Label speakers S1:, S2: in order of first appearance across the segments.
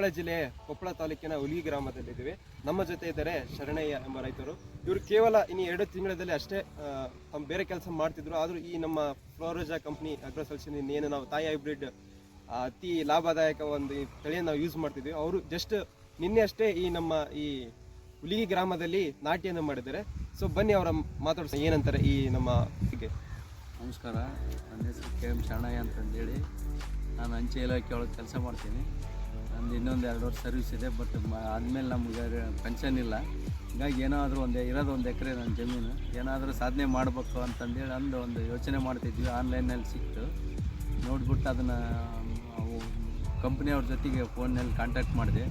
S1: ಕೊಪ್ಪಳ ಜಿಲ್ಲೆ ಕೊಪ್ಪಳ ತಾಲೂಕಿನ ಹುಲಿಗಿ ಗ್ರಾಮದಲ್ಲಿದ್ದೀವಿ. ನಮ್ಮ ಜೊತೆ ಇದ್ದಾರೆ ಶರಣಯ್ಯ ಎಂಬ ರೈತರು. ಇವರು ಕೇವಲ ಇನ್ನು 2 ತಿಂಗಳಲ್ಲಿ ಅಷ್ಟೇ ತಮ್ಮ ಬೇರೆ ಕೆಲಸ ಮಾಡ್ತಿದ್ರು. ಆದರೂ ಈ ನಮ್ಮ ಫ್ಲೋರೋಜಾ ಕಂಪ್ನಿ ಅಗ್ರೋಸಲ್ಯೂಷನ್ ಏನು ನಾವು ತಾಯಿ ಹೈಬ್ರಿಡ್ ಅತಿ ಲಾಭದಾಯಕ ಒಂದು ತಳಿಯನ್ನು ನಾವು ಯೂಸ್ ಮಾಡ್ತಿದ್ವಿ. ಅವರು ಜಸ್ಟ್ ನಿನ್ನೆ ಅಷ್ಟೇ ಈ ನಮ್ಮ ಈ ಹುಲಿಗಿ ಗ್ರಾಮದಲ್ಲಿ ನಾಟಿಯನ್ನು ಮಾಡಿದ್ದಾರೆ. ಸೊ ಬನ್ನಿ ಅವರ ಮಾತಾಡ್ಸ ಏನಂತಾರೆ ಈ ನಮ್ಮ ಹೀಗೆ.
S2: ನಮಸ್ಕಾರ, ನನ್ನ ಹೆಸರು KM ಶರಣಯ್ಯ ಅಂತಂದೇಳಿ. ನಾನು ಅಂಚೆ ಇಲಾಖೆ ಒಳಗೆ ಕೆಲಸ ಮಾಡ್ತೀನಿ. ನಂದು ಇನ್ನೊಂದು 2 ವರ್ಷ ಸರ್ವಿಸ್ ಇದೆ. ಬಟ್ ಆದಮೇಲೆ ನಮ್ಗೆ ಪೆನ್ಷನ್ ಇಲ್ಲ. ಹೀಗಾಗಿ ಏನಾದರೂ ಇರೋದು 1 ಎಕರೆ ನನ್ನ ಜಮೀನು, ಏನಾದರೂ ಸಾಧನೆ ಮಾಡಬೇಕು ಅಂತಂದೇಳಿ ಒಂದು ಯೋಚನೆ ಮಾಡ್ತಿದ್ವಿ. ಆನ್ಲೈನಲ್ಲಿ ಸಿಕ್ತು, ನೋಡ್ಬಿಟ್ಟು ಅದನ್ನು ಕಂಪ್ನಿಯವ್ರ ಜೊತೆಗೆ ಫೋನ್ನಲ್ಲಿ ಕಾಂಟ್ಯಾಕ್ಟ್ ಮಾಡಿದೆ.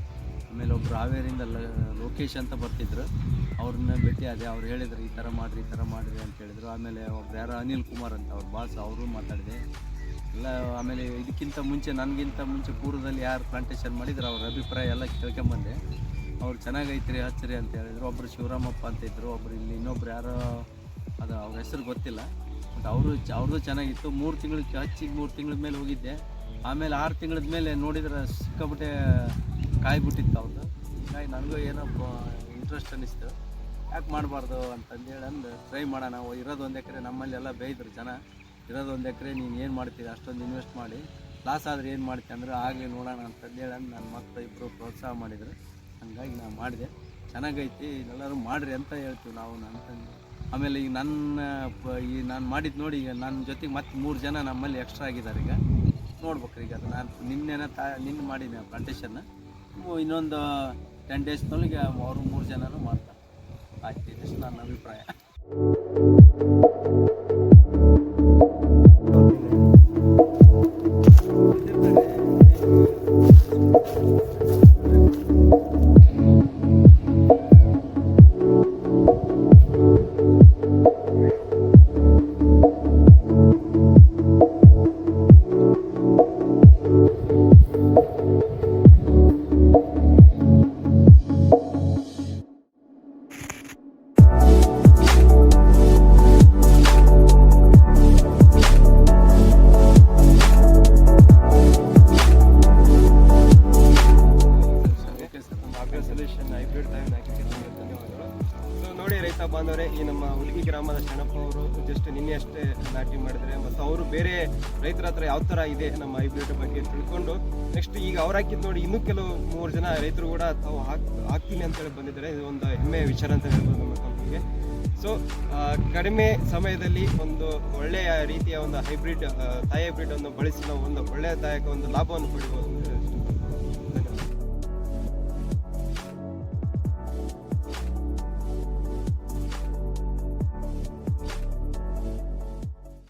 S2: ಆಮೇಲೆ ಒಬ್ಬರು ಹಾವೇರಿಯಿಂದ ಲೋಕೇಶ್ ಅಂತ ಬರ್ತಿದ್ರು, ಅವ್ರನ್ನ ಭೇಟಿ ಆದೆ. ಅವ್ರು ಹೇಳಿದ್ರು ಈ ಥರ ಮಾಡಿರಿ ಅಂತ ಹೇಳಿದರು. ಆಮೇಲೆ ಒಬ್ರು ಯಾರೋ ಅನಿಲ್ ಕುಮಾರ್ ಅಂತ ಅವ್ರ ಬಾಸ್, ಅವರು ಮಾತಾಡಿದೆ ಎಲ್ಲ. ಆಮೇಲೆ ಇದಕ್ಕಿಂತ ಮುಂಚೆ ನನಗಿಂತ ಮುಂಚೆ ಪೂರ್ವದಲ್ಲಿ ಯಾರು ಪ್ಲಾಂಟೇಶನ್ ಮಾಡಿದ್ರು ಅವ್ರ ಅಭಿಪ್ರಾಯ ಎಲ್ಲ ಕೇಳ್ಕೊಂಬಂದೆ. ಅವ್ರು ಚೆನ್ನಾಗೈತ್ರಿ ಹಚ್ಚಿರಿ ಅಂತ ಹೇಳಿದ್ರು. ಒಬ್ಬರು ಶಿವರಾಮಪ್ಪ ಅಂತ ಇದ್ದರು, ಒಬ್ಬರು ಇಲ್ಲಿ ಇನ್ನೊಬ್ರು ಯಾರೋ ಅದು ಅವ್ರ ಹೆಸರು ಗೊತ್ತಿಲ್ಲ. ಬಟ್ ಅವ್ರದ್ದು ಚೆನ್ನಾಗಿತ್ತು. 3 ತಿಂಗಳಿಗೆ ಹಚ್ಚಿ 3 ತಿಂಗಳ ಮೇಲೆ ಹೋಗಿದ್ದೆ. ಆಮೇಲೆ 6 ತಿಂಗಳ ಮೇಲೆ ನೋಡಿದ್ರೆ ಸಿಕ್ಕಾಬಿಟ್ಟೆ ಕಾಯಿ ಬಿಟ್ಟಿತ್ತು ಅವ್ರದ್ದು. ಹೀಗಾಗಿ ನನಗೂ ಏನೋ ಇಂಟ್ರೆಸ್ಟ್ ಅನ್ನಿಸ್ತು, ಯಾಕೆ ಮಾಡಬಾರ್ದು ಅಂತಂದೇಳಿ ಟ್ರೈ ಮಾಡೋಣ. ಇರೋದು 1 ಎಕರೆ, ನಮ್ಮಲ್ಲಿ ಎಲ್ಲ ಬೇಯ್ದ್ರು ಜನ. ಇರೋದು 1 ಎಕರೆ, ನೀನು ಏನು ಮಾಡ್ತೀರಿ ಅಷ್ಟೊಂದು ಇನ್ವೆಸ್ಟ್ ಮಾಡಿ ಲಾಸ್ ಆದರೆ ಏನು ಮಾಡ್ತೀವಿ ಅಂದರೆ ಆಗಲಿ ನೋಡೋಣ ಅಂತಂದೇಳಿ ನನ್ನ ಮಕ್ಕಳು ಇಬ್ಬರು ಪ್ರೋತ್ಸಾಹ ಮಾಡಿದರು. ಹಂಗಾಗಿ ನಾನು ಮಾಡಿದೆ. ಚೆನ್ನಾಗೈತಿ, ಎಲ್ಲರೂ ಮಾಡಿರಿ ಅಂತ ಹೇಳ್ತೀವಿ ನಾವು ಅಂತಂದು. ಆಮೇಲೆ ಈಗ ನಾನು ಮಾಡಿದ್ದು ನೋಡಿ, ಈಗ ನನ್ನ ಜೊತೆಗೆ ಮತ್ತೆ 3 ಜನ ನಮ್ಮಲ್ಲಿ ಎಕ್ಸ್ಟ್ರಾ ಆಗಿದ್ದಾರೆ. ಈಗ ನೋಡ್ಬೇಕ್ರಿ, ಈಗ ಅದು ನಾನು ನಿನ್ನೆ ಮಾಡಿದ್ದೆ ಪ್ಲಾಂಟೇಶನ್ನ. ಇನ್ನೊಂದು 10 ಡೇಸ್ನೊಳಗೆ ಅವರು 3 ಜನನೂ ಮಾಡ್ತಾರೆ. ಆಯ್ತು, ಇದಿಷ್ಟು ನನ್ನ ಅಭಿಪ್ರಾಯ.
S1: ಹೈಬ್ರಿಡ್ ಧನ್ಯವಾದಗಳು. ಸೊ ನೋಡಿ ರೈತ ಬಾಂಧವರೇ, ಈ ನಮ್ಮ ಹುಲಿಗಿ ಗ್ರಾಮದ ಶರಣಪ್ಪ ಅವರು ಜಸ್ಟ್ ನಿನ್ನೆ ಅಷ್ಟೇ ನಾಟಿ ಮಾಡಿದರೆ. ಮತ್ತು ಅವರು ಬೇರೆ ರೈತರ ಹತ್ರ ಯಾವ ಥರ ಇದೆ ನಮ್ಮ ಹೈಬ್ರಿಡ್ ಬಗ್ಗೆ ತಿಳ್ಕೊಂಡು ನೆಕ್ಸ್ಟ್ ಈಗ ಅವ್ರು ಹಾಕಿದ್ದು ನೋಡಿ ಇನ್ನೂ ಕೆಲವು 3 ಜನ ರೈತರು ಕೂಡ ತಾವು ಹಾಕ್ತೀನಿ ಅಂತೇಳಿ ಬಂದಿದ್ದಾರೆ. ಇದು ಒಂದು ಹೆಮ್ಮೆಯ ವಿಚಾರ ಅಂತ ಹೇಳ್ಬೋದು ನಮ್ಮ ಕಂಪ್ನಿಗೆ. ಸೊ ಕಡಿಮೆ ಸಮಯದಲ್ಲಿ ಒಂದು ಒಳ್ಳೆಯ ರೀತಿಯ ಒಂದು ಹೈಬ್ರಿಡ್ ತಾಯಿ ಹೈಬ್ರಿಡ್ ಅನ್ನು ಬಳಸಿ ನಾವು ಒಂದು ಒಳ್ಳೆಯದಾಯಕ ಒಂದು ಲಾಭವನ್ನು ಪಡಿಬೋದು.